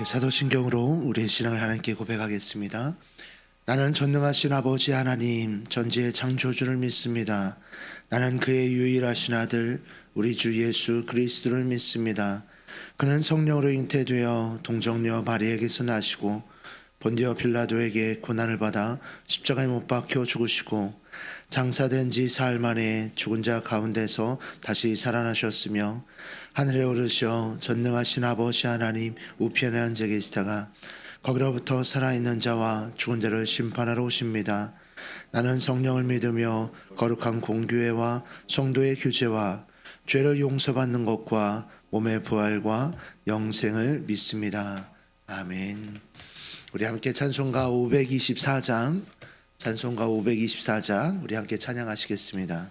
사도신경으로 우리의 신앙을 하나님께 고백하겠습니다. 나는 전능하신 아버지 하나님 전지의 창조주를 믿습니다. 나는 그의 유일하신 아들 우리 주 예수 그리스도를 믿습니다. 그는 성령으로 잉태되어 동정녀 마리에게서 나시고 본디오 빌라도에게 고난을 받아 십자가에 못 박혀 죽으시고 장사된 지 사흘 만에 죽은 자 가운데서 다시 살아나셨으며 하늘에 오르셔 전능하신 아버지 하나님 우편에 앉아 계시다가 거기로부터 살아있는 자와 죽은 자를 심판하러 오십니다. 나는 성령을 믿으며 거룩한 공교회와 성도의 교제와 죄를 용서받는 것과 몸의 부활과 영생을 믿습니다. 아멘. 우리 함께 찬송가 524장 우리 함께 찬양하시겠습니다.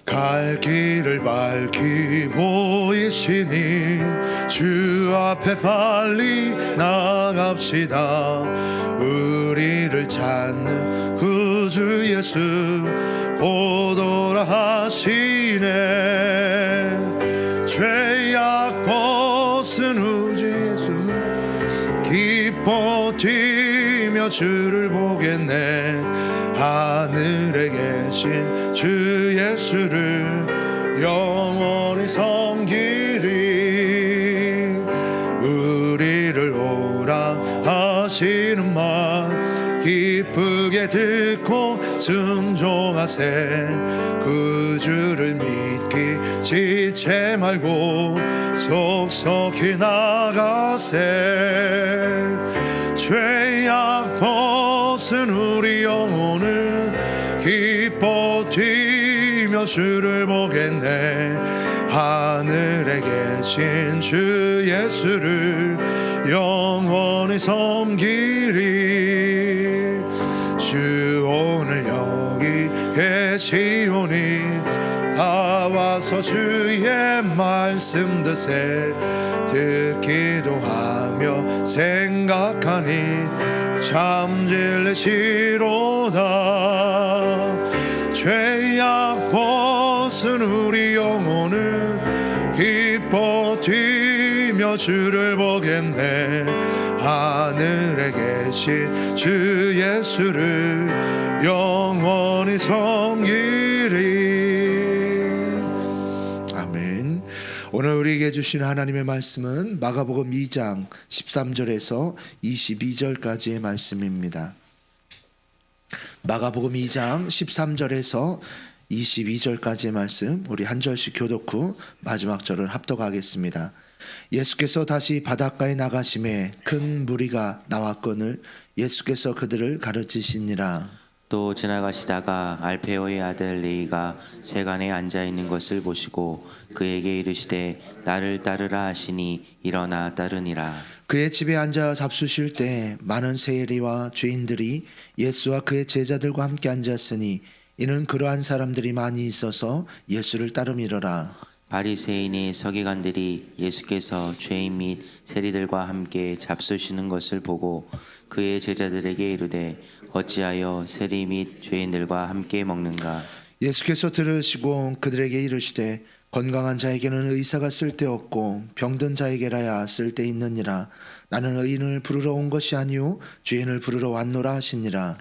갈 길을 밝히 보이시니 주 앞에 빨리 나갑시다. 우리를 찾는 구주 예수 오도라 하시네. 죄악 벗은 우주 예수 기뻐 뛰며 주를 보겠네. 하늘에 계신 주 예수를 영원히 섬기리. 우리를 오라 하시는 말 기쁘게 듣고 순종하세. 그 주를 믿기 지체 말고 속속히 나가세. 죄악 벗은 우리 영혼을 기뻐 뛰며 주를 보겠네. 하늘에 계신 주 예수를 영원히 섬기리. 주 오늘 여기 계시오니 다 와서 주의 말씀 드세. 듣기도 하며 생각하니 참 진리시로다. 죄악 벗은 우리 영혼을 기뻐 뛰며 주를 보겠네. 하늘에 계신 주 예수를 영원히 섬기리. 아멘. 오늘 우리에게 주신 하나님의 말씀은 마가복음 2장 13절에서 22절까지의 말씀입니다. 마가복음 2장 13절에서 22절까지의 말씀, 우리 한 절씩 교독 후 마지막 절을 합독하겠습니다. 예수께서 다시 바닷가에 나가심에 큰 무리가 나왔거늘 예수께서 그들을 가르치시니라. 또 지나가시다가 알페오의 아들 레이가 세간에 앉아 있는 것을 보시고 그에게 이르시되 나를 따르라 하시니 일어나 따르니라. 그의 집에 앉아 잡수실 때 많은 세리와 죄인들이 예수와 그의 제자들과 함께 앉았으니 이는 그러한 사람들이 많이 있어서 예수를 따름이러라. 바리새인의 서기관들이 예수께서 죄인 및 세리들과 함께 잡수시는 것을 보고 그의 제자들에게 이르되 어찌하여 세리 및 죄인들과 함께 먹는가. 예수께서 들으시고 그들에게 이르시되 건강한 자에게는 의사가 쓸데없고 병든 자에게라야 쓸데있느니라. 나는 의인을 부르러 온 것이 아니요 죄인을 부르러 왔노라 하시니라.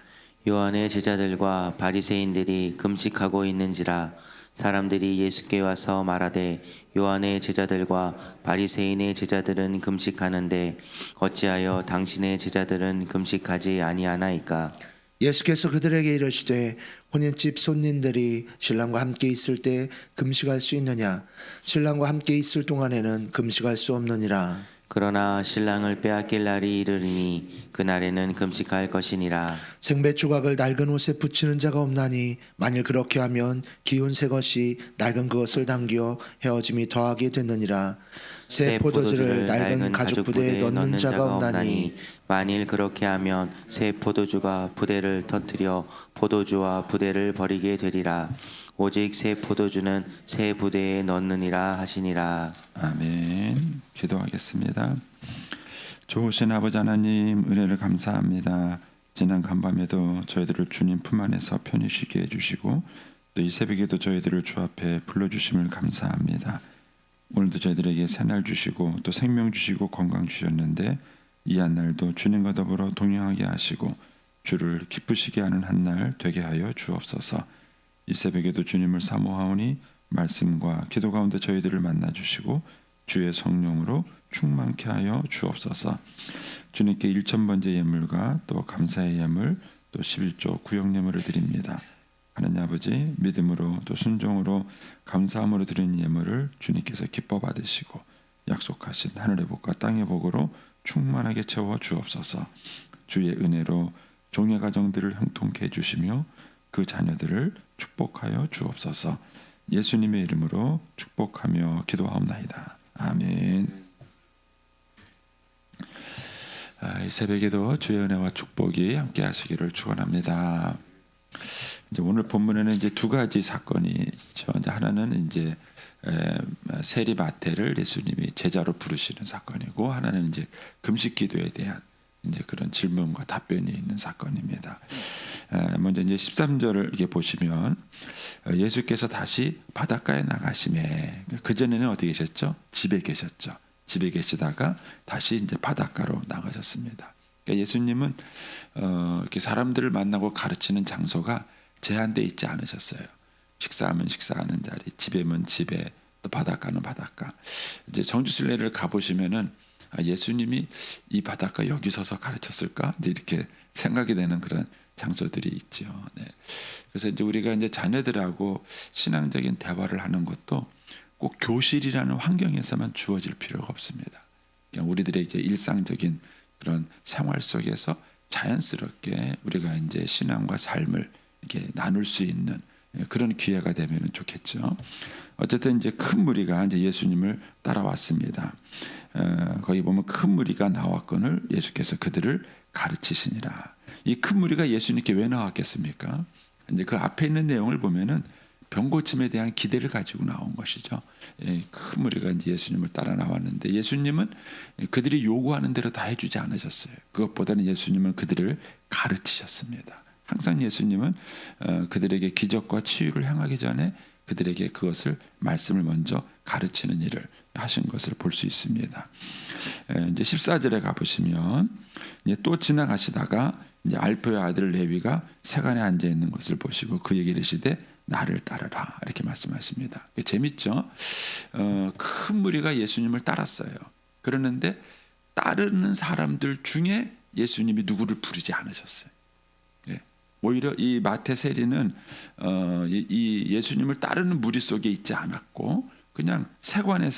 요한의 제자들과 바리새인들이 금식하고 있는지라. 사람들이 예수께 와서 말하되 요한의 제자들과 바리새인의 제자들은 금식하는데 어찌하여 당신의 제자들은 금식하지 아니하나이까. 예수께서 그들에게 이르시되 혼인집 손님들이 신랑과 함께 있을 때 금식할 수 있느냐? 신랑과 함께 있을 동안에는 금식할 수 없느니라. 그러나 신랑을 빼앗길 날이 이르리니 그날에는 금식할 것이니라. 생배 조각을 낡은 옷에 붙이는 자가 없나니 만일 그렇게 하면 기운 새 것이 낡은 그것을 당겨 헤어짐이 더하게 되느니라. 새 포도주를 낡은 가죽 부대에 넣는 자가 없나니 만일 그렇게 하면 새 포도주가 부대를 터뜨려 포도주와 부대를 버리게 되리라. 오직 새 포도주는 새 부대에 넣느니라 하시니라. 아멘. 기도하겠습니다. 좋으신 아버지 하나님, 은혜를 감사합니다. 지난 간밤에도 저희들을 주님 품 안에서 편히 쉬게 해주시고 또 이 새벽에도 저희들을 주 앞에 불러주심을 감사합니다. 오늘도 저희들에게 새날 주시고 또 생명 주시고 건강 주셨는데 이 한 날도 주님과 더불어 동행하게 하시고 주를 기쁘시게 하는 한 날 되게 하여 주옵소서. 이 새벽에도 주님을 사모하오니 말씀과 기도 가운데 저희들을 만나 주시고 주의 성령으로 충만케 하여 주옵소서. 주님께 1000번째 예물과 또 감사의 예물 또 11조 구역 예물을 드립니다. 하나님 아버지, 믿음으로 또 순종으로 감사함으로 드리는 예물을 주님께서 기뻐 받으시고 약속하신 하늘의 복과 땅의 복으로 충만하게 채워 주옵소서. 주의 은혜로 종의 가정들을 형통케 해주시며 그 자녀들을 축복하여 주옵소서. 예수님의 이름으로 축복하며 기도하옵나이다. 아멘. 이 새벽에도 주의 은혜와 축복이 함께 하시기를 축원합니다. 이제 오늘 본문에는 이제 두 가지 사건이 있죠. 이제 하나는 이제 세리 마태를 예수님이 제자로 부르시는 사건이고, 하나는 이제 금식 기도에 대한 이제 그런 질문과 답변이 있는 사건입니다. 먼저 이제 13절을 이렇게 보시면 예수께서 다시 바닷가에 나가심에, 그 전에는 어디 계셨죠? 집에 계셨죠. 집에 계시다가 다시 이제 바닷가로 나가셨습니다. 그러니까 예수님은 이렇게 사람들을 만나고 가르치는 장소가 제한되어 있지 않으셨어요. 식사하면 식사하는 자리, 집에면 집에, 또 바닷가는 바닷가. 이제 성지순례를 가보시면은 예수님이 이 바닷가 여기 서서 가르쳤을까? 이제 이렇게 생각이 되는 그런 장소들이 있죠. 네. 그래서 이제 우리가 이제 자녀들하고 신앙적인 대화를 하는 것도 꼭 교실이라는 환경에서만 주어질 필요가 없습니다. 그냥 우리들에게 일상적인 그런 생활 속에서 자연스럽게 우리가 이제 신앙과 삶을 이렇게 나눌 수 있는 그런 기회가 되면 좋겠죠. 어쨌든 이제 큰 무리가 이제 예수님을 따라왔습니다. 거기 보면 큰 무리가 나왔거늘 예수께서 그들을 가르치시니라. 이 큰 무리가 예수님께 왜 나왔겠습니까? 이제 그 앞에 있는 내용을 보면은 병고침에 대한 기대를 가지고 나온 것이죠. 큰 무리가 이제 예수님을 따라 나왔는데 예수님은 그들이 요구하는 대로 다 해주지 않으셨어요. 그것보다는 예수님은 그들을 가르치셨습니다. 항상 예수님은 그들에게 기적과 치유를 행하기 전에 그들에게 그것을 말씀을 먼저 가르치는 일을 하신 것을 볼 수 있습니다. 이제 14절에 가보시면 이제 또 지나가시다가 이제 알페의 아들 레위가 세간에 앉아 있는 것을 보시고 그에게 이르시되 나를 따르라 이렇게 말씀하십니다. 재밌죠? 큰 무리가 예수님을 따랐어요. 그러는데 따르는 사람들 중에 예수님이 누구를 부르지 않으셨어요. 오히려 이 마태 세리는 이 예수님을 따르는 무리 속에 있지 않았고 그냥 세관에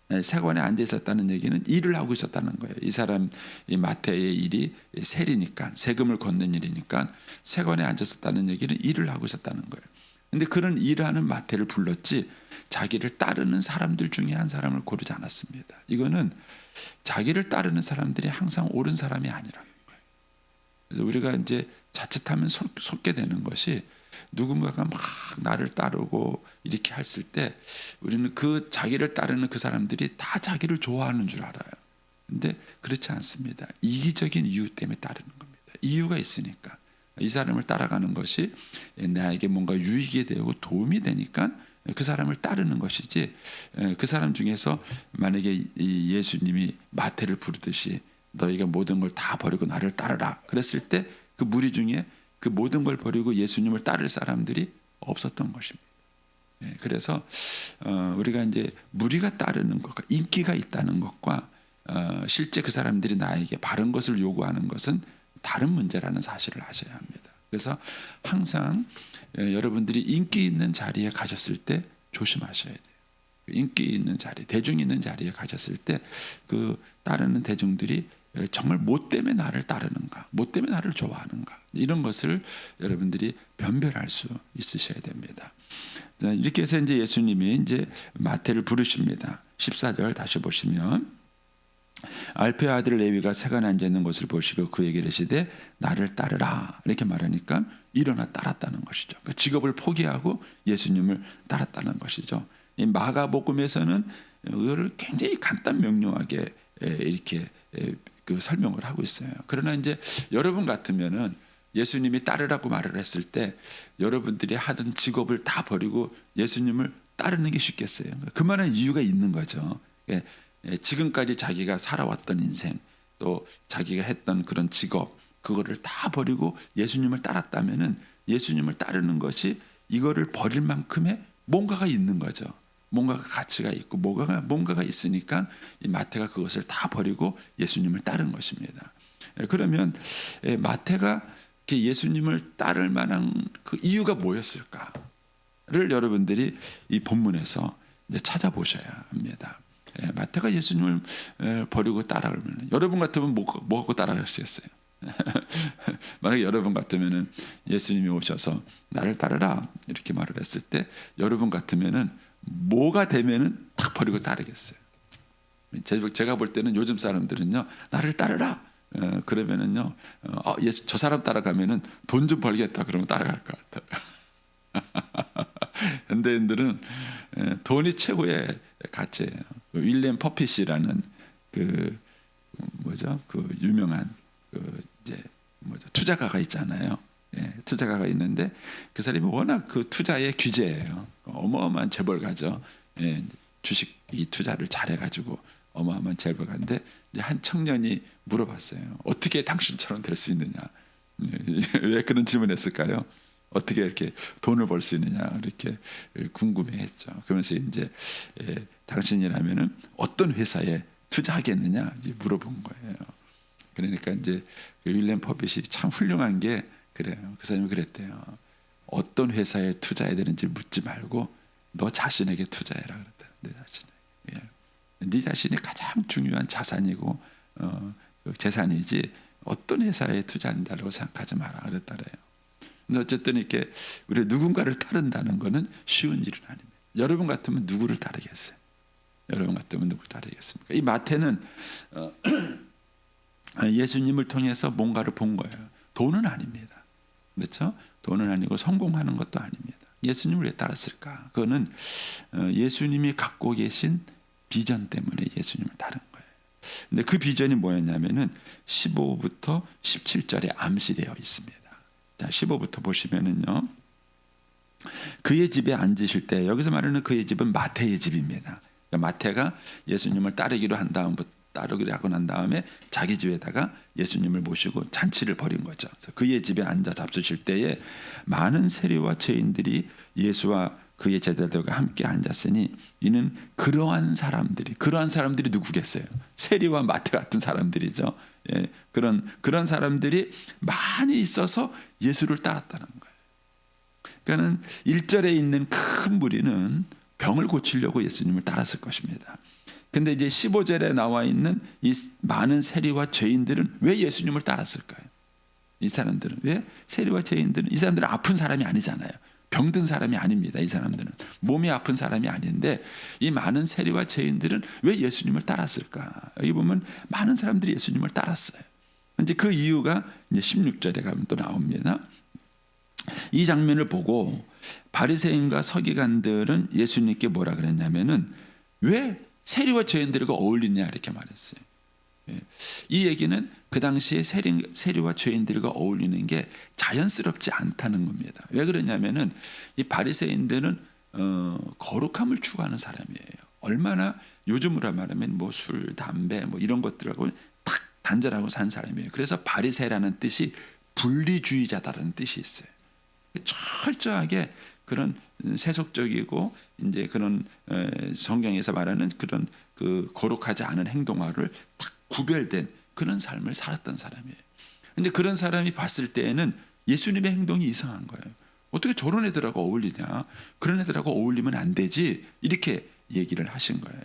앉아 있었다는 얘기는 일을 하고 있었다는 거예요. 이 사람 이 마태의 일이 세리니까 세금을 걷는 일이니까 세관에 앉았었다는 얘기는 일을 하고 있었다는 거예요. 근데 그런 일하는 마태를 불렀지 자기를 따르는 사람들 중에 한 사람을 고르지 않았습니다. 이거는 자기를 따르는 사람들이 항상 옳은 사람이 아니라는 거예요. 그래서 우리가 이제 자칫하면 속게 되는 것이 누군가가 막 나를 따르고 이렇게 했을 때 우리는 그 자기를 따르는 그 사람들이 다 자기를 좋아하는 줄 알아요. 근데 그렇지 않습니다. 이기적인 이유 때문에 따르는 겁니다. 이유가 있으니까 이 사람을 따라가는 것이 나에게 뭔가 유익이 되고 도움이 되니까 그 사람을 따르는 것이지 그 사람 중에서 만약에 예수님이 마태를 부르듯이 너희가 모든 걸 다 버리고 나를 따르라 그랬을 때 그 무리 중에 그 모든 걸 버리고 예수님을 따를 사람들이 없었던 것입니다. 그래서 우리가 이제 무리가 따르는 것과 인기가 있다는 것과 실제 그 사람들이 나에게 바른 것을 요구하는 것은 다른 문제라는 사실을 아셔야 합니다. 그래서 항상 여러분들이 인기 있는 자리에 가셨을 때 조심하셔야 돼요. 인기 있는 자리, 대중 있는 자리에 가셨을 때 그 따르는 대중들이 정말 뭐 때문에 나를 따르는가, 뭐 때문에 나를 좋아하는가 이런 것을 여러분들이 변별할 수 있으셔야 됩니다. 이렇게 해서 이제 예수님이 이제 마태를 부르십니다. 14절 다시 보시면 알페의 아들 레위가 세간에 앉아 있는 것을 보시고 그에게 이르시되 나를 따르라 이렇게 말하니까 일어나 따랐다는 것이죠. 직업을 포기하고 예수님을 따랐다는 것이죠. 이 마가복음에서는 이거를 굉장히 간단 명료하게 이렇게 그 설명을 하고 있어요. 그러나 이제 여러분 같으면은 예수님이 따르라고 말을 했을 때 여러분들이 하던 직업을 다 버리고 예수님을 따르는 게 쉽겠어요? 그만한 이유가 있는 거죠. 지금까지 자기가 살아왔던 인생, 또 자기가 했던 그런 직업, 그거를 다 버리고 예수님을 따랐다면은 예수님을 따르는 것이 이거를 버릴 만큼의 뭔가가 있는 거죠. 뭔가가 가치가 있고 뭔가가 있으니까 이 마태가 그것을 다 버리고 예수님을 따른 것입니다. 그러면 마태가 예수님을 따를 만한 그 이유가 뭐였을까를 여러분들이 이 본문에서 이제 찾아보셔야 합니다. 마태가 예수님을 버리고 따라가면 여러분 같으면 뭐 갖고 따라가시겠어요? 만약에 여러분 같으면은 예수님이 오셔서 나를 따르라 이렇게 말을 했을 때 여러분 같으면은 뭐가 되면은 탁 버리고 따르겠어요. 제가 볼 때는 요즘 사람들은요, 나를 따르라 그러면은요, 예수 저 사람 따라가면은 돈 좀 벌겠다 그러면 따라갈 것 같아요. 현대인들은 돈이 최고의 가치예요. 윌리엄 퍼핏이라는 그 유명한 투자가가 있잖아요. 투자가가 있는데 그 사람이 워낙 그 투자의 귀재예요. 어마어마한 재벌가죠. 주식 이 투자를 잘해가지고 어마어마한 재벌가인데 이제 한 청년이 물어봤어요. 어떻게 당신처럼 될 수 있느냐? 왜 그런 질문했을까요? 어떻게 이렇게 돈을 벌 수 있느냐 이렇게 궁금해했죠. 그러면서 이제 당신이라면은 어떤 회사에 투자하겠느냐 이제 물어본 거예요. 그러니까 이제 윌리엄 퍼빗이 참 훌륭한 게 그래요. 그 사람이 그랬대요. 어떤 회사에 투자해야 되는지 묻지 말고 너 자신에게 투자해라 그랬대요. 내 자신에게. 네 자신이 가장 중요한 자산이고 재산이지 어떤 회사에 투자한다고 생각하지 마라 그랬다래요. 근데 어쨌든 이렇게 우리 누군가를 따른다는 것은 쉬운 일은 아닙니다. 여러분 같으면 누구를 따르겠어요? 여러분 같으면 누구를 따르겠습니까? 이 마태는 예수님을 통해서 뭔가를 본 거예요. 돈은 아닙니다. 그렇죠? 돈은 아니고 성공하는 것도 아닙니다. 예수님을 왜 따랐을까? 그거는 예수님이 갖고 계신 비전 때문에 예수님을 따른 거예요. 근데 그 비전이 뭐였냐면은 15부터 17절에 암시되어 있습니다. 자, 15부터 보시면은요. 그의 집에 앉으실 때, 여기서 말하는 그의 집은 마태의 집입니다. 그러니까 마태가 예수님을 따르기로 하고 난 다음에 자기 집에다가 예수님을 모시고 잔치를 벌인 거죠. 그래서 그의 집에 앉아 잡수실 때에 많은 세리와 죄인들이 예수와 그의 제자들과 함께 앉았으니 이는 그러한 사람들이 누구겠어요? 세리와 마태 같은 사람들이죠. 그런 사람들이 많이 있어서 예수를 따랐다는 거예요. 그러니까는 1절에 있는 큰 무리는 병을 고치려고 예수님을 따랐을 것입니다. 근데 이제 15절에 나와 있는 이 많은 세리와 죄인들은 왜 예수님을 따랐을까요? 이 사람들은 왜 세리와 죄인들은 이 사람들은 아픈 사람이 아니잖아요. 병든 사람이 아닙니다. 이 사람들은 몸이 아픈 사람이 아닌데 이 많은 세리와 죄인들은 왜 예수님을 따랐을까? 여기 보면 많은 사람들이 예수님을 따랐어요. 이제 그 이유가 이제 16절에 가면 또 나옵니다. 이 장면을 보고 바리새인과 서기관들은 예수님께 뭐라 그랬냐면은 왜 세리와 죄인들과 어울리냐 이렇게 말했어요. 이 얘기는 그 당시에 세리와 죄인들과 어울리는 게 자연스럽지 않다는 겁니다. 왜 그러냐면은 이 바리새인들은 거룩함을 추구하는 사람이에요. 얼마나 요즘으로 말하면 뭐 술, 담배 뭐 이런 것들하고 탁 단절하고 산 사람이에요. 그래서 바리새라는 뜻이 분리주의자다라는 뜻이 있어요. 철저하게 그런 세속적이고 이제 그런 성경에서 말하는 그런 그 거룩하지 않은 행동화를 딱 구별된 그런 삶을 살았던 사람이에요. 근데 그런 사람이 봤을 때에는 예수님의 행동이 이상한 거예요. 어떻게 저런 애들하고 어울리냐? 그런 애들하고 어울리면 안 되지. 이렇게 얘기를 하신 거예요.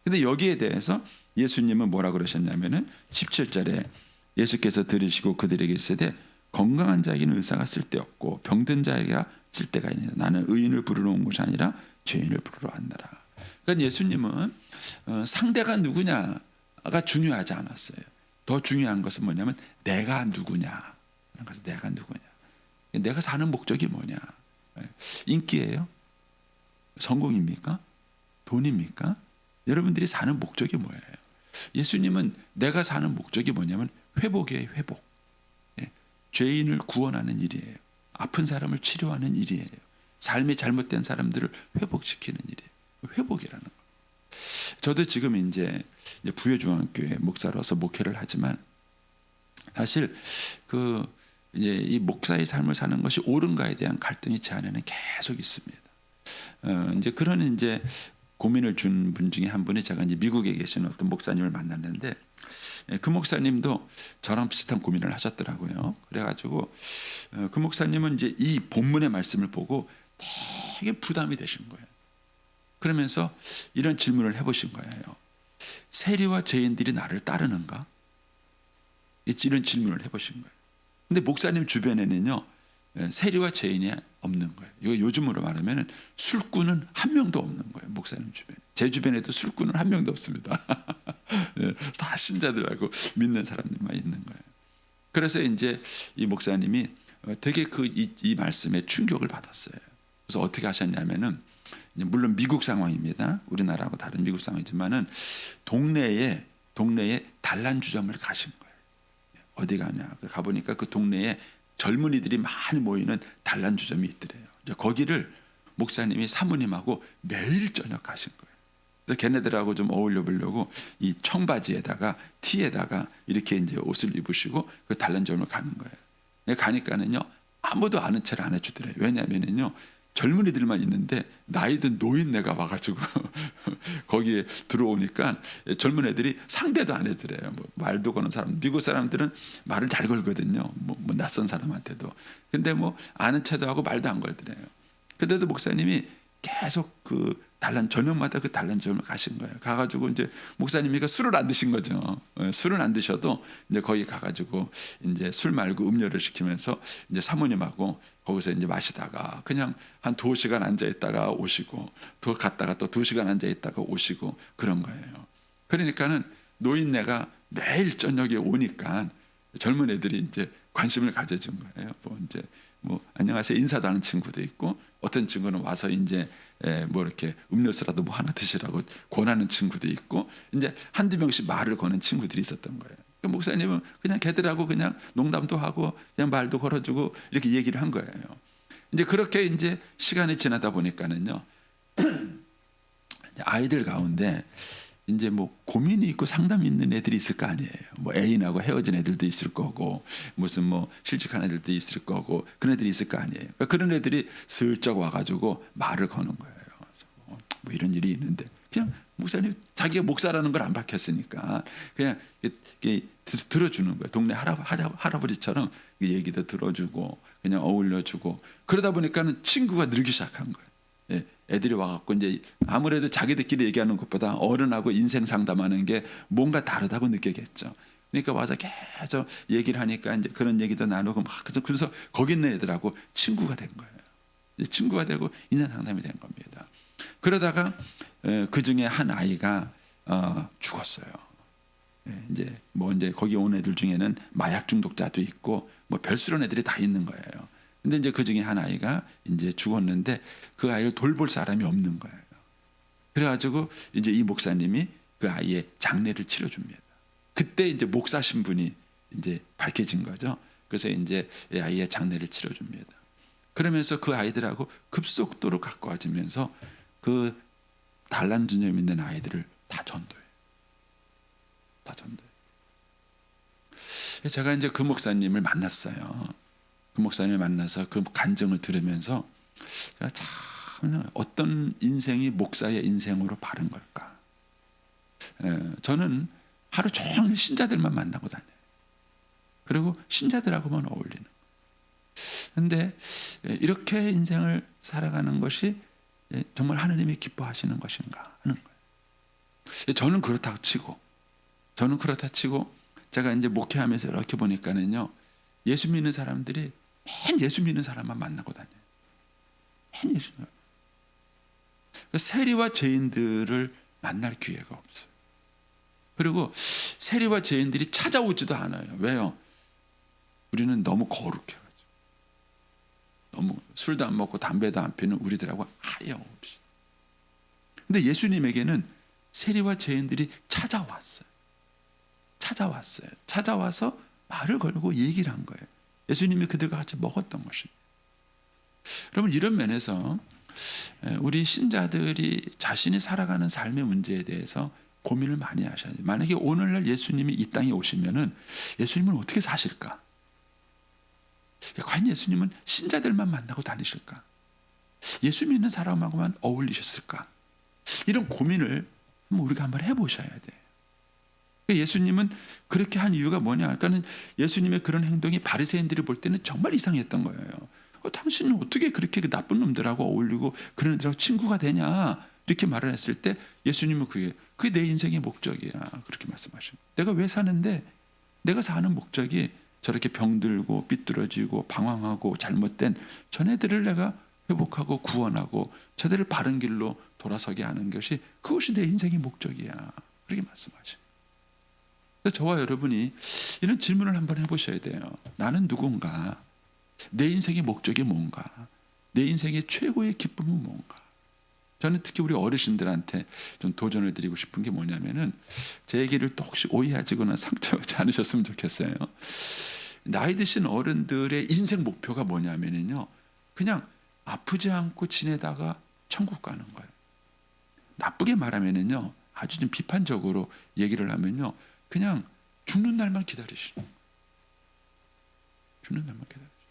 근데 여기에 대해서 예수님은 뭐라 그러셨냐면은 17절에 예수께서 들으시고 그들에게 이르시되 건강한 자에게는 의사가 쓸데없고 병든 자에게 쓸데가 있느냐. 나는 의인을 부르러 온 것이 아니라 죄인을 부르러 왔노라. 그러니까 예수님은 상대가 누구냐가 중요하지 않았어요. 더 중요한 것은 뭐냐면 내가 누구냐. 그래서 내가 누구냐. 내가 사는 목적이 뭐냐. 인기예요? 성공입니까? 돈입니까? 여러분들이 사는 목적이 뭐예요? 예수님은 내가 사는 목적이 뭐냐면 회복이에요. 회복. 예. 죄인을 구원하는 일이에요. 아픈 사람을 치료하는 일이에요. 삶이 잘못된 사람들을 회복시키는 일이에요. 회복이라는 거. 저도 지금 이제 부여중앙교회 목사로서 목회를 하지만 사실 이제 이 목사의 삶을 사는 것이 옳은가에 대한 갈등이 제 안에는 계속 있습니다. 이제 그런 이제 고민을 준 분 중에 한 분이 제가 이제 미국에 계시는 어떤 목사님을 만났는데 그 목사님도 저랑 비슷한 고민을 하셨더라고요. 그래가지고 그 목사님은 이제 이 본문의 말씀을 보고 되게 부담이 되신 거예요. 그러면서 이런 질문을 해보신 거예요. 세리와 죄인들이 나를 따르는가? 이런 질문을 해보신 거예요. 근데 목사님 주변에는요, 세리와 죄인이 없는 거예요. 이거 요즘으로 말하면 술꾼은 한 명도 없는 거예요. 목사님 주변에. 제 주변에도 술꾼은 한 명도 없습니다. 다 신자들하고 믿는 사람들만 있는 거예요. 그래서 이제 이 목사님이 되게 이 말씀에 충격을 받았어요. 그래서 어떻게 하셨냐면은, 물론 미국 상황입니다. 우리나라하고 다른 미국 상황이지만은 동네에 단란주점을 가신 거예요. 어디 가냐? 가보니까 그 동네에 젊은이들이 많이 모이는 단란주점이 있더래요. 거기를 목사님이 사모님하고 매일 저녁 가신 거예요. 그래서 걔네들하고 좀 어울려 보려고 이 청바지에다가 티에다가 이렇게 이제 옷을 입으시고 그 단란주점을 가는 거예요. 가니까는요, 아무도 아는 체를 안 해주더래요. 왜냐하면은요, 젊은이들만 있는데 나이든 노인네가 와가지고 거기에 들어오니까 젊은 애들이 상대도 안 해드려요. 뭐 말도 거는 사람, 미국 사람들은 말을 잘 걸거든요. 뭐 낯선 사람한테도. 근데 뭐 아는 체도 하고 말도 안 걸더래요. 근데도 목사님이 계속 저녁마다 그 단란점을 가신 거예요. 가가지고 이제 목사님이 술을 안 드신 거죠. 술은 안 드셔도 이제 거기 가가지고 이제 술 말고 음료를 시키면서 이제 사모님하고 거기서 이제 마시다가 그냥 한 2시간 앉아 있다가 오시고 또 갔다가 또 2시간 앉아 있다가 오시고 그런 거예요. 그러니까는 노인네가 매일 저녁에 오니까 젊은 애들이 이제 관심을 가져준 거예요. 뭐 안녕하세요 인사도 하는 친구도 있고 어떤 친구는 와서 이제 뭐 이렇게 음료수라도 뭐 하나 드시라고 권하는 친구도 있고 이제 한두 명씩 말을 거는 친구들이 있었던 거예요. 목사님은 그냥 걔들하고 그냥 농담도 하고 그냥 말도 걸어주고 이렇게 얘기를 한 거예요. 이제 그렇게 이제 시간이 지나다 보니까는요, 아이들 가운데 이제 뭐 고민이 있고 상담이 있는 애들이 있을 거 아니에요. 뭐 애인하고 헤어진 애들도 있을 거고 무슨 뭐 실직한 애들도 있을 거고 그런 애들이 있을 거 아니에요. 그러니까 그런 애들이 슬쩍 와가지고 말을 거는 거예요. 그래서 뭐 이런 일이 있는데 그냥 목사님 자기가 목사라는 걸 안 밝혔으니까 그냥 들어주는 거예요. 동네 할아버지처럼 얘기도 들어주고 그냥 어울려주고 그러다 보니까는 친구가 늘기 시작한 거예요. 예, 애들이 와갖고 이제 아무래도 자기들끼리 얘기하는 것보다 어른하고 인생 상담하는 게 뭔가 다르다고 느끼겠죠. 그러니까 와서 계속 얘기를 하니까 이제 그런 얘기도 나누고 막 그래서 거기 있는 애들하고 친구가 된 거예요. 친구가 되고 인생 상담이 된 겁니다. 그러다가 그 중에 한 아이가 죽었어요. 이제 거기 온 애들 중에는 마약 중독자도 있고 뭐 별스러운 애들이 다 있는 거예요. 근데 이제 그 중에 한 아이가 이제 죽었는데 그 아이를 돌볼 사람이 없는 거예요. 그래가지고 이제 이 목사님이 그 아이의 장례를 치러줍니다. 그때 이제 목사 신분이 이제 밝혀진 거죠. 그래서 이제 이 아이의 장례를 치러줍니다. 그러면서 그 아이들하고 급속도로 가까워지면서 그 단란주점 있는 아이들을 다 전도해요. 다 전도해요. 제가 이제 그 목사님을 만났어요. 그 목사님을 만나서 그 간증을 들으면서 제가 참 어떤 인생이 목사의 인생으로 바른 걸까. 저는 하루 종일 신자들만 만나고 다녀요. 그리고 신자들하고만 어울리는. 그런데 이렇게 인생을 살아가는 것이 정말 하나님이 기뻐하시는 것인가 하는 거예요. 저는 그렇다 치고 제가 이제 목회하면서 이렇게 보니까는요, 예수 믿는 사람들이 맨 예수 믿는 사람만 만나고 다녀요. 맨 예수 믿는. 세리와 죄인들을 만날 기회가 없어요. 그리고 세리와 죄인들이 찾아오지도 않아요. 왜요? 우리는 너무 거룩해가지고, 너무 술도 안 먹고 담배도 안 피는 우리들하고 아예 어울리죠. 근데 예수님에게는 세리와 죄인들이 찾아왔어요. 찾아왔어요. 찾아와서 말을 걸고 얘기를 한 거예요. 예수님이 그들과 같이 먹었던 것입니다. 여러분, 이런 면에서 우리 신자들이 자신이 살아가는 삶의 문제에 대해서 고민을 많이 하셔야 돼요. 만약에 오늘날 예수님이 이 땅에 오시면은 예수님은 어떻게 사실까? 과연 예수님은 신자들만 만나고 다니실까? 예수 믿는 사람하고만 어울리셨을까? 이런 고민을 우리가 한번 해보셔야 돼요. 예수님은 그렇게 한 이유가 뭐냐? 그러니까 예수님의 그런 행동이 바리새인들이 볼 때는 정말 이상했던 거예요. 당신은 어떻게 그렇게 그 나쁜 놈들하고 어울리고 그런 애들하고 친구가 되냐? 이렇게 말을 했을 때 예수님은 그게 내 인생의 목적이야. 그렇게 말씀하시고, 내가 왜 사는데 내가 사는 목적이 저렇게 병들고 삐뚤어지고 방황하고 잘못된 전애들을 내가 회복하고 구원하고 저들을 바른 길로 돌아서게 하는 것이, 그것이 내 인생의 목적이야. 그렇게 말씀하시고, 저와 여러분이 이런 질문을 한번 해보셔야 돼요. 나는 누군가? 내 인생의 목적이 뭔가? 내 인생의 최고의 기쁨은 뭔가? 저는 특히 우리 어르신들한테 좀 도전을 드리고 싶은 게 뭐냐면은, 제 얘기를 또 혹시 오해하시거나 상처하지 않으셨으면 좋겠어요. 나이 드신 어른들의 인생 목표가 뭐냐면요, 그냥 아프지 않고 지내다가 천국 가는 거예요. 나쁘게 말하면은요, 아주 좀 비판적으로 얘기를 하면요, 그냥 죽는 날만 기다리시는 거예요. 죽는 날만 기다리시는 거예요.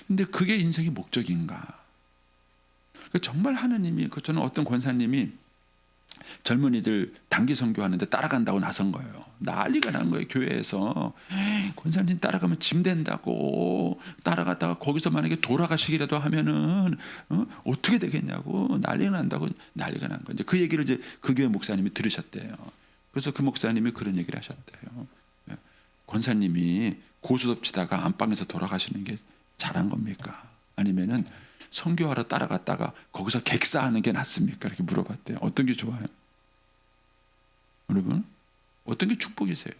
근데 그게 인생의 목적인가? 정말 하느님이, 저는 어떤 권사님이 젊은이들 단기 선교하는데 따라간다고 나선 거예요. 난리가 난 거예요. 교회에서 권사님 따라가면 짐 된다고, 따라갔다가 거기서 만약에 돌아가시기라도 하면은 어떻게 되겠냐고 난리가 난다고, 난리가 난 거예요. 이제 그 얘기를 이제 그 교회 목사님이 들으셨대요. 그래서 그 목사님이 그런 얘기를 하셨대요. 권사님이 고수톱치다가 안방에서 돌아가시는 게 잘한 겁니까? 아니면은 선교하러 따라갔다가 거기서 객사하는 게 낫습니까? 이렇게 물어봤대요. 어떤 게 좋아요? 여러분, 어떤 게 축복이세요?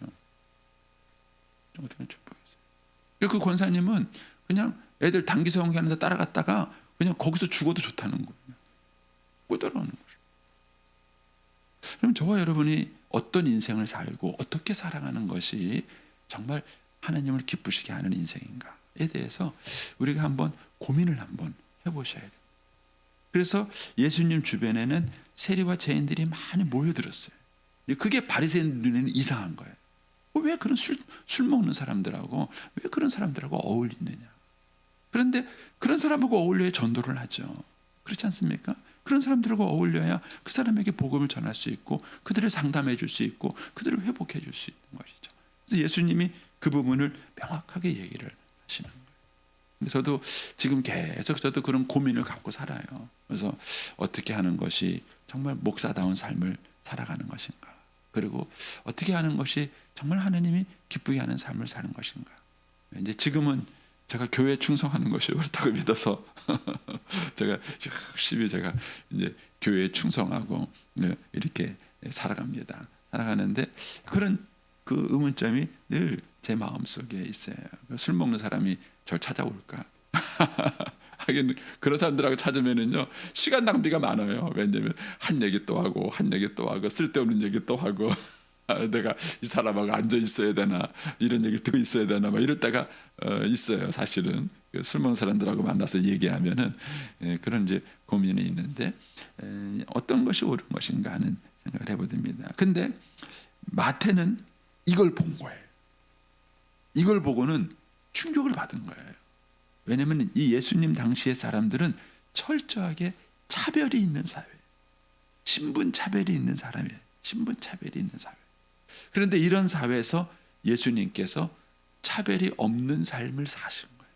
어떤 게 축복이세요? 그 권사님은 그냥 애들 단기 선교하는데 따라갔다가 그냥 거기서 죽어도 좋다는 거예요. 꼬들어오는 거죠. 그럼 저와 여러분이 어떤 인생을 살고 어떻게 살아가는 것이 정말 하나님을 기쁘시게 하는 인생인가에 대해서 우리가 한번 고민을 한번 해보셔야 돼요. 그래서 예수님 주변에는 세리와 죄인들이 많이 모여들었어요. 그게 바리새인 눈에는 이상한 거예요. 왜 그런 술 먹는 사람들하고, 왜 그런 사람들하고 어울리느냐? 그런데 그런 사람하고 어울려야 전도를 하죠. 그렇지 않습니까? 그런 사람들하고 어울려야 그 사람에게 복음을 전할 수 있고, 그들을 상담해 줄 수 있고, 그들을 회복해 줄 수 있는 것이죠. 그래서 예수님이 그 부분을 명확하게 얘기를 하시는 거예요. 저도 지금 계속 저도 그런 고민을 갖고 살아요. 그래서 어떻게 하는 것이 정말 목사다운 삶을 살아가는 것인가, 그리고 어떻게 하는 것이 정말 하나님이 기쁘게 하는 삶을 사는 것인가. 이제 지금은 제가 교회에 충성하는 것이 옳다고 믿어서 제가 열심히 제가 이제 교회에 충성하고 이렇게 살아갑니다. 살아가는데 그런 그 의문점이 늘 제 마음속에 있어요. 술 먹는 사람이 절 찾아올까? 하긴 그런 사람들하고 찾으면은요, 시간 낭비가 많아요. 왜냐면 한 얘기 또 하고 한 얘기 또 하고 쓸데없는 얘기 또 하고 내가 이 사람하고 앉아 있어야 되나, 이런 얘기를 듣고 있어야 되나 막 이럴 때가 있어요. 사실은 술 먹는 사람들하고 만나서 얘기하면은 그런 이제 고민이 있는데 어떤 것이 옳은 것인가 하는 생각을 해봅니다. 근데 마태는 이걸 본 거예요. 이걸 보고는 충격을 받은 거예요. 왜냐하면 이 예수님 당시의 사람들은 철저하게 차별이 있는 사회, 신분 차별이 있는 사람이에요. 신분 차별이 있는 사회. 그런데 이런 사회에서 예수님께서 차별이 없는 삶을 사신 거예요.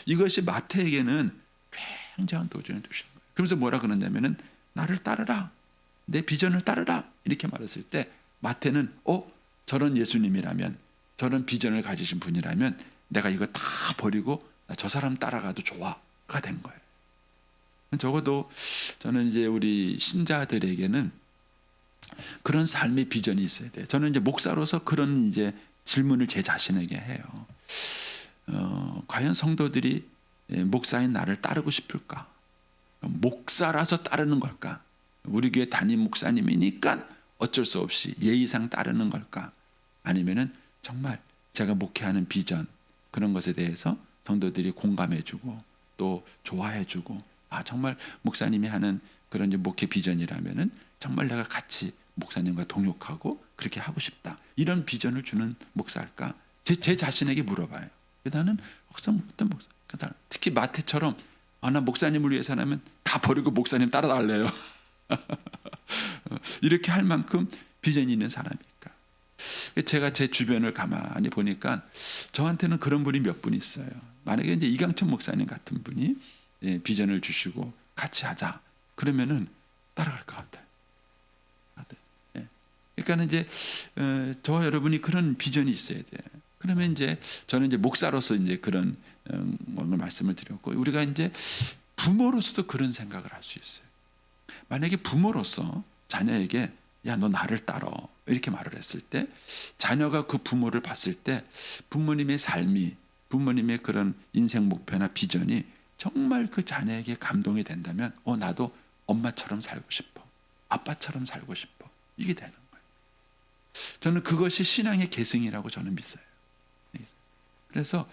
이것이 마태에게는 굉장한 도전을 두신 거예요. 그러면서 뭐라 그러냐면은, 나를 따르라, 내 비전을 따르라, 이렇게 말했을 때 마태는 저런 예수님이라면, 저런 비전을 가지신 분이라면 내가 이거 다 버리고 저 사람 따라가도 좋아가 된 거예요. 적어도 저는 이제 우리 신자들에게는 그런 삶의 비전이 있어야 돼요. 저는 이제 목사로서 그런 이제 질문을 제 자신에게 해요. 과연 성도들이 목사인 나를 따르고 싶을까? 목사라서 따르는 걸까? 우리 교회 담임 목사님이니까 어쩔 수 없이 예의상 따르는 걸까? 아니면은 정말 제가 목회하는 비전 그런 것에 대해서 성도들이 공감해주고 또 좋아해주고 정말 목사님이 하는 그런 이제 목회 비전이라면은 정말 내가 같이 목사님과 동역하고 그렇게 하고 싶다. 이런 비전을 주는 목사일까? 제 자신에게 물어봐요. 나는 어떤 목사? 특히 마태처럼 나 목사님을 위해서라면 다 버리고 목사님 따라달래요. 이렇게 할 만큼 비전이 있는 사람일까? 제가 제 주변을 가만히 보니까 저한테는 그런 분이 몇 분 있어요. 만약에 이제 이강천 목사님 같은 분이 비전을 주시고 같이 하자 그러면은 따라갈 것 같아요. 그러니까 이제 저와 여러분이 그런 비전이 있어야 돼요. 그러면 이제 저는 이제 목사로서 이제 그런 말씀을 드렸고, 우리가 이제 부모로서도 그런 생각을 할 수 있어요. 만약에 부모로서 자녀에게 야, 너 나를 따라 이렇게 말을 했을 때 자녀가 그 부모를 봤을 때 부모님의 삶이, 부모님의 그런 인생 목표나 비전이 정말 그 자녀에게 감동이 된다면 나도 엄마처럼 살고 싶어, 아빠처럼 살고 싶어, 이게 되는 거예요. 저는 그것이 신앙의 계승이라고 저는 믿어요. 그래서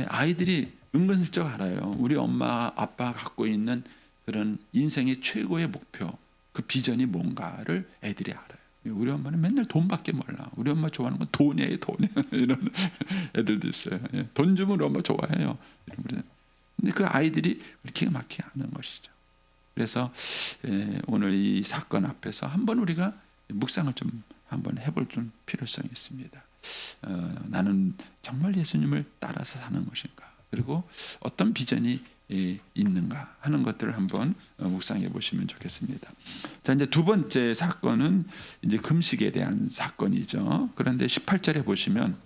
아이들이 은근슬쩍 알아요. 우리 엄마 아빠가 갖고 있는 그런 인생의 최고의 목표, 그 비전이 뭔가를 애들이 알아요. 우리 엄마는 맨날 돈밖에 몰라. 우리 엄마 좋아하는 건 돈이에요, 돈이에요. 이런 애들도 있어요. 돈 주면 우리 엄마 좋아해요. 근데 그 아이들이 기가 막히게 하는 것이죠. 그래서 오늘 이 사건 앞에서 한번 우리가 묵상을 좀 한번 해볼 좀 필요성이 있습니다. 나는 정말 예수님을 따라서 사는 것인가? 그리고 어떤 비전이 있는가 하는 것들을 한번 묵상해 보시면 좋겠습니다. 자, 이제 두 번째 사건은 이제 금식에 대한 사건이죠. 그런데 18절에 보시면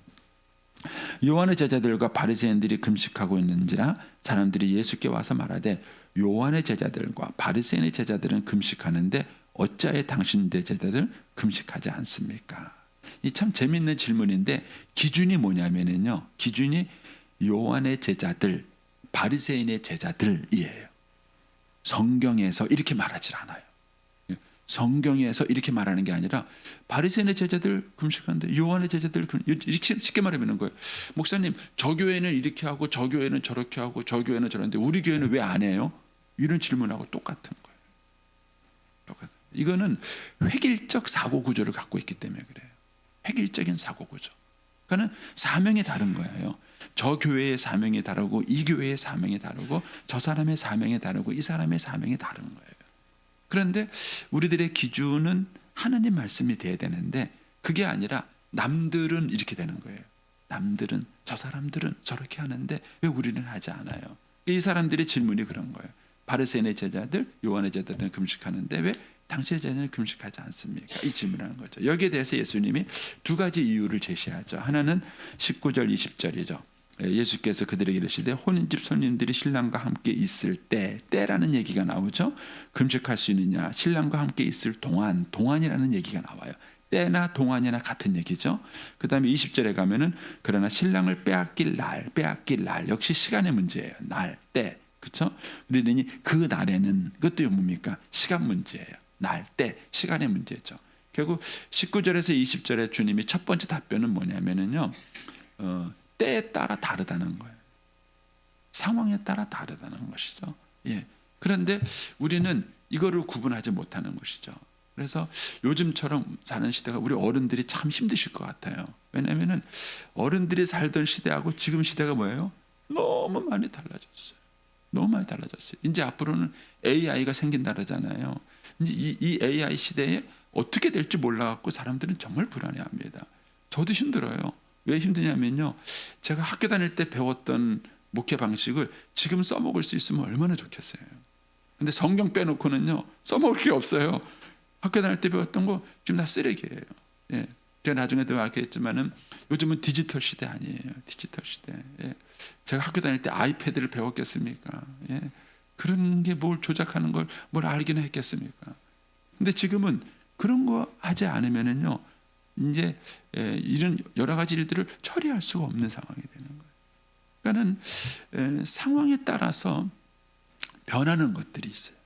요한의 제자들과 바리새인들이 금식하고 있는지라 사람들이 예수께 와서 말하되 요한의 제자들과 바리새인의 제자들은 금식하는데 어찌하여 당신의 제자들 금식하지 않습니까? 이 참 재밌는 질문인데 기준이 뭐냐면요, 기준이 요한의 제자들, 바리새인의 제자들이에요. 성경에서 이렇게 말하지 않아요. 성경에서 이렇게 말하는 게 아니라 바리새인의 제자들 금식하는데 요한의 제자들 이렇게 쉽게 말하면 거예요. 목사님, 저 교회는 이렇게 하고 저 교회는 저렇게 하고 저 교회는 저런데 우리 교회는 왜 안 해요? 이런 질문하고 똑같은 거예요. 이거는 획일적 사고 구조를 갖고 있기 때문에 그래요. 획일적인 사고 구조. 그러니까 사명이 다른 거예요. 저 교회의 사명이 다르고 이 교회의 사명이 다르고 저 사람의 사명이 다르고 이 사람의 사명이 다른 거예요. 그런데 우리들의 기준은 하나님 말씀이 돼야 되는데 그게 아니라 남들은 이렇게 되는 거예요. 남들은, 저 사람들은 저렇게 하는데 왜 우리는 하지 않아요? 이 사람들의 질문이 그런 거예요. 바리새인의 제자들, 요한의 제자들은 금식하는데 왜 당신의 제자는 금식하지 않습니까? 이 질문하는 거죠. 여기에 대해서 예수님이 두 가지 이유를 제시하죠. 하나는 19절 20절이죠. 예수께서 그들에게 이르시되 혼인집 손님들이 신랑과 함께 있을 때라는 얘기가 나오죠. 금식할 수 있느냐, 신랑과 함께 있을 동안이라는 얘기가 나와요. 때나 동안이나 같은 얘기죠. 그 다음에 20절에 가면은 그러나 신랑을 빼앗길 날 역시 시간의 문제예요. 날, 때, 그렇죠? 그러니 그 날에는 그것도 뭡니까? 시간 문제예요. 날, 때, 시간의 문제죠. 결국 19절에서 20절에 주님이 첫 번째 답변은 뭐냐면은요, 때에 따라 다르다는 거예요. 상황에 따라 다르다는 것이죠. 예. 그런데 우리는 이거를 구분하지 못하는 것이죠. 그래서 요즘처럼 사는 시대가 우리 어른들이 참 힘드실 것 같아요. 왜냐하면은 어른들이 살던 시대하고 지금 시대가 뭐예요? 너무 많이 달라졌어요. 너무 많이 달라졌어요. 이제 앞으로는 AI가 생긴다 그러잖아요. 이 AI 시대에 어떻게 될지 몰라갖고 사람들은 정말 불안해합니다. 저도 힘들어요. 왜 힘드냐면요, 제가 학교 다닐 때 배웠던 목회 방식을 지금 써먹을 수 있으면 얼마나 좋겠어요. 근데 성경 빼놓고는요 써먹을 게 없어요. 학교 다닐 때 배웠던 거 지금 다 쓰레기예요. 예. 제가 나중에도 알겠지만은 요즘은 디지털 시대 아니에요. 디지털 시대. 예. 제가 학교 다닐 때 아이패드를 배웠겠습니까? 예. 그런 게 뭘 조작하는 걸 뭘 알기는 했겠습니까? 근데 지금은 그런 거 하지 않으면은요, 이제 이런 여러 가지 일들을 처리할 수가 없는 상황이 되는 거예요. 그러니까는 상황에 따라서 변하는 것들이 있어요.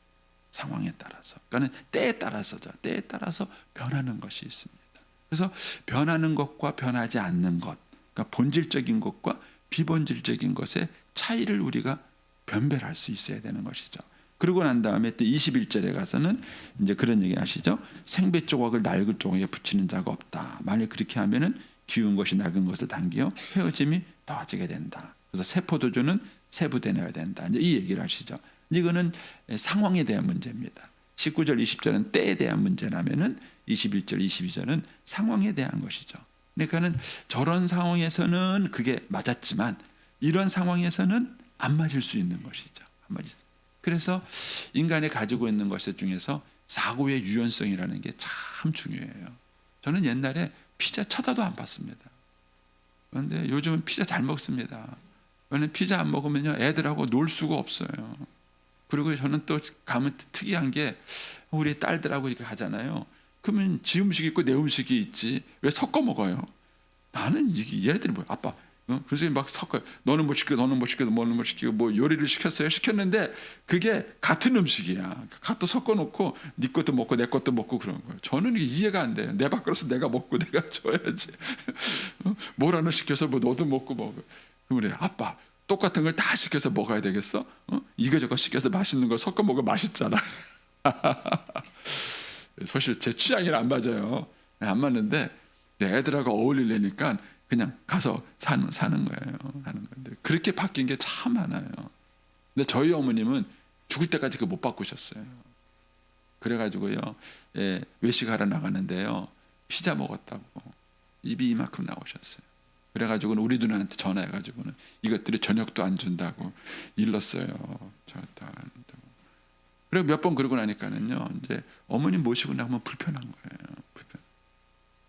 상황에 따라서. 그러니까 때에 따라서죠. 때에 따라서 변하는 것이 있습니다. 그래서 변하는 것과 변하지 않는 것, 그러니까 본질적인 것과 비본질적인 것의 차이를 우리가 변별할 수 있어야 되는 것이죠. 그러고 난 다음에 또 21절에 가서는 이제 그런 얘기 하시죠. 생배 조각을 낡은 조각에 붙이는 자가 없다. 만일 그렇게 하면은 기운 것이 낡은 것을 당기어 헤어짐이 더해지게 된다. 그래서 새 포도주는 새 부대에 넣어야 된다. 이제 이 얘기를 하시죠. 이거는 상황에 대한 문제입니다. 19절, 20절은 때에 대한 문제라면은 21절, 22절은 상황에 대한 것이죠. 그러니까는 저런 상황에서는 그게 맞았지만 이런 상황에서는 안 맞을 수 있는 것이죠. 안 맞을 수. 그래서 인간이 가지고 있는 것 중에서 사고의 유연성이라는 게 참 중요해요. 저는 옛날에 피자 쳐다도 안 봤습니다. 그런데 요즘은 피자 잘 먹습니다. 왜냐면 피자 안 먹으면요 애들하고 놀 수가 없어요. 그리고 저는 또 가면 특이한 게 우리 딸들하고 이렇게 가잖아요. 그러면 지 음식이 있고 내 음식이 있지 왜 섞어 먹어요? 나는 이게 얘네들이 뭐야 아빠 그래서 막 섞어요. 너는 뭐 시키고 너는 뭐 시키고 너는 뭐 시키고 뭐 요리를 시켰는데 그게 같은 음식이야. 갖다 섞어놓고 네 것도 먹고 내 것도 먹고 그런 거예요. 저는 이게 이해가 안 돼요. 내 밥그릇은 내가 먹고 내가 줘야지. 뭘 하나 시켜서 뭐 너도 먹고 먹어. 그래 아빠 똑같은 걸 다 시켜서 먹어야 되겠어? 이거저거 시켜서 맛있는 거 섞어 먹으면 맛있잖아. 사실 제 취향이랑 안 맞아요. 안 맞는데 내 애들하고 어울리려니까 그냥 가서 사는 거예요. 하는 건데 그렇게 바뀐 게 참 많아요. 근데 저희 어머님은 죽을 때까지 그거 못 바꾸셨어요. 그래가지고요 외식하러 나가는데요 피자 먹었다고 입이 이만큼 나오셨어요. 그래가지고는 우리 누나한테 전화해가지고는 이것들이 저녁도 안 준다고 일렀어요. 저녁도 안 준다고. 그리고 몇 번 그러고 나니까는요 이제 어머님 모시고 나가면 불편한 거예요.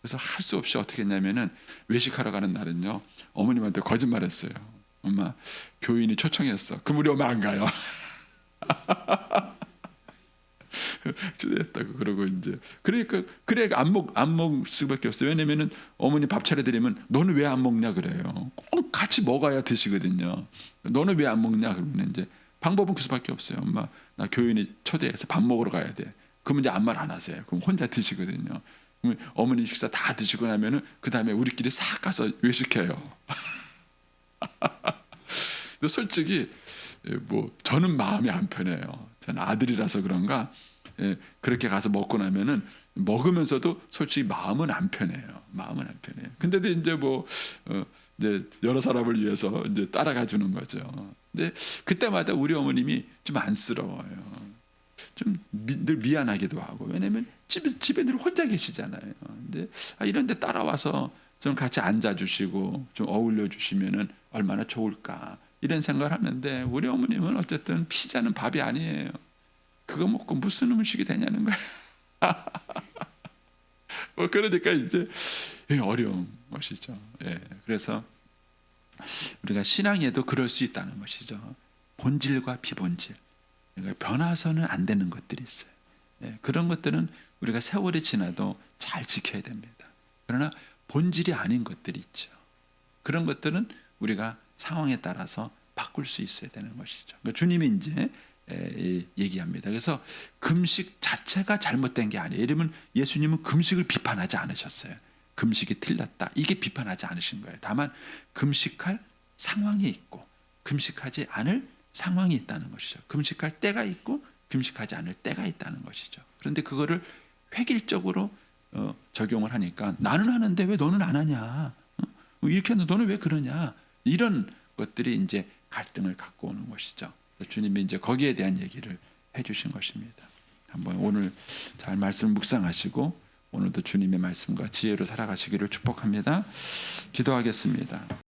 그래서 할 수 없이 어떻게 했냐면은 외식하러 가는 날은요 어머님한테 거짓말했어요. 엄마 교인이 초청했어. 그럼 우리 엄마 안 가요. 초대했다고 그러고 이제 그러니까 그래 안 먹을 수밖에 없어요. 왜냐면은 어머니 밥 차려드리면 너는 왜 안 먹냐 그래요. 꼭 같이 먹어야 드시거든요. 너는 왜 안 먹냐 그러면 이제 방법은 그 수밖에 없어요. 엄마 나 교인이 초대해서 밥 먹으러 가야 돼. 그러면 이제 아무 말 안 하세요. 그럼 혼자 드시거든요. 그러면 어머니 식사 다 드시고 나면은 그 다음에 우리끼리 싹 가서 외식해요. 근데 솔직히 뭐 저는 마음이 안 편해요. 저는 아들이라서 그런가 그렇게 가서 먹고 나면은 먹으면서도 솔직히 마음은 안 편해요. 마음은 안 편해요. 근데도 이제 뭐 이제 여러 사람을 위해서 이제 따라가 주는 거죠. 근데 그때마다 우리 어머님이 좀 안쓰러워요. 좀 늘 미안하기도 하고 왜냐면 집에 늘 혼자 계시잖아요. 근데 이런 데 따라와서 좀 같이 앉아주시고 좀 어울려 주시면은 얼마나 좋을까 이런 생각을 하는데 우리 어머님은 어쨌든 피자는 밥이 아니에요. 그거 먹고 무슨 음식이 되냐는 거예요. 뭐 그러니까 이제 어려운 것이죠. 그래서 우리가 신앙에도 그럴 수 있다는 것이죠. 본질과 비본질. 그러니까 변화서는 안 되는 것들이 있어요. 그런 것들은 우리가 세월이 지나도 잘 지켜야 됩니다. 그러나 본질이 아닌 것들이 있죠. 그런 것들은 우리가 상황에 따라서 바꿀 수 있어야 되는 것이죠. 그러니까 주님이 이제 얘기합니다. 그래서 금식 자체가 잘못된 게 아니에요. 예를 들면 예수님은 금식을 비판하지 않으셨어요. 금식이 틀렸다. 이게 비판하지 않으신 거예요. 다만 금식할 상황이 있고 금식하지 않을 상황이 있다는 것이죠. 금식할 때가 있고 금식하지 않을 때가 있다는 것이죠. 그런데 그거를 획일적으로 적용을 하니까 나는 하는데 왜 너는 안 하냐? 이렇게 하는데 너는 왜 그러냐? 이런 것들이 이제 갈등을 갖고 오는 것이죠. 주님이 이제 거기에 대한 얘기를 해주신 것입니다. 한번 오늘 잘 말씀 묵상하시고 오늘도 주님의 말씀과 지혜로 살아가시기를 축복합니다. 기도하겠습니다.